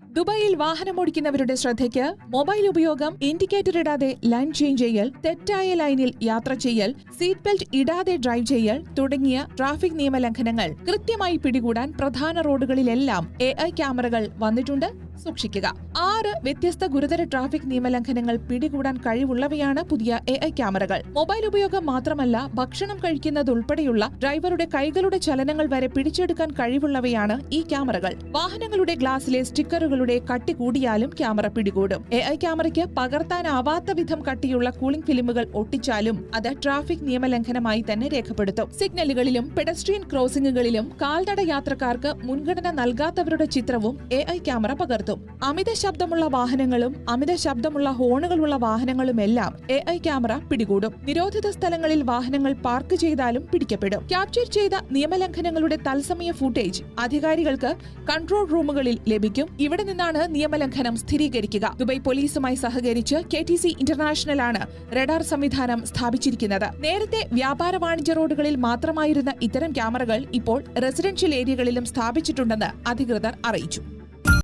ദുബായിൽ വാഹനമോടിക്കുന്നവരുടെ ശ്രദ്ധയ്ക്ക് മൊബൈൽ ഉപയോഗം, ഇൻഡിക്കേറ്റർ ഇടാതെ ലൈൻ ചേഞ്ച് ചെയ്യൽ, തെറ്റായ ലൈനിൽ യാത്ര ചെയ്യൽ, സീറ്റ് ബെൽറ്റ് ഇടാതെ ഡ്രൈവ് ചെയ്യൽ തുടങ്ങിയ ട്രാഫിക് നിയമലംഘനങ്ങൾ കൃത്യമായി പിടികൂടാൻ പ്രധാന റോഡുകളിലെല്ലാം AI ക്യാമറകൾ വന്നിട്ടുണ്ട്. സൂക്ഷിക്കുക. 6 വ്യത്യസ്ത ഗുരുതര ട്രാഫിക് നിയമലംഘനങ്ങൾ പിടികൂടാൻ കഴിവുള്ളവയാണ് പുതിയ AI ക്യാമറകൾ. മൊബൈൽ ഉപയോഗം മാത്രമല്ല, ഭക്ഷണം കഴിക്കുന്നതുൾപ്പെടെയുള്ള ഡ്രൈവറുടെ കൈകളുടെ ചലനങ്ങൾ വരെ പിടിച്ചെടുക്കാൻ കഴിവുള്ളവയാണ് ഈ ക്യാമറകൾ. വാഹനങ്ങളുടെ ഗ്ലാസിലെ സ്റ്റിക്കറുകളുടെ കട്ടി കൂടിയാലും ക്യാമറ പിടികൂടും. AI ക്യാമറയ്ക്ക് പകർത്താനാവാത്ത വിധം കട്ടിയുള്ള കൂളിംഗ് ഫിലിമുകൾ ഒട്ടിച്ചാലും അത് ട്രാഫിക് നിയമലംഘനമായി തന്നെ രേഖപ്പെടുത്തും. സിഗ്നലുകളിലും പെഡസ്ട്രിയൻ ക്രോസിംഗുകളിലും കാൽനട യാത്രക്കാർക്ക് മുൻഗണന നൽകാത്തവരുടെ ചിത്രവും AI ക്യാമറ പകർത്തും. അമിത ശബ്ദമുള്ള വാഹനങ്ങളും അമിത ശബ്ദമുള്ള ഹോണുകളുള്ള വാഹനങ്ങളുമെല്ലാം AI ക്യാമറ പിടികൂടും. നിരോധിത സ്ഥലങ്ങളിൽ വാഹനങ്ങൾ പാർക്ക് ചെയ്താലും പിടിക്കപ്പെടും. ക്യാപ്ചർ ചെയ്ത നിയമലംഘനങ്ങളുടെ തത്സമയ ഫുട്ടേജ് അധികാരികൾക്ക് കൺട്രോൾ റൂമുകളിൽ ലഭിക്കും. ഇവിടെ നിന്നാണ് നിയമലംഘനം സ്ഥിരീകരിക്കുക. ദുബായ് പോലീസുമായി സഹകരിച്ച് KTC ഇന്റർനാഷണൽ ആണ് റഡാർ സംവിധാനം സ്ഥാപിച്ചിരിക്കുന്നത്. നേരത്തെ വ്യാപാര വാണിജ്യ റോഡുകളിൽ മാത്രമായിരുന്ന ഇത്തരം ക്യാമറകൾ ഇപ്പോൾ റെസിഡൻഷ്യൽ ഏരിയകളിലും സ്ഥാപിച്ചിട്ടുണ്ടെന്ന് അധികൃതർ അറിയിച്ചു.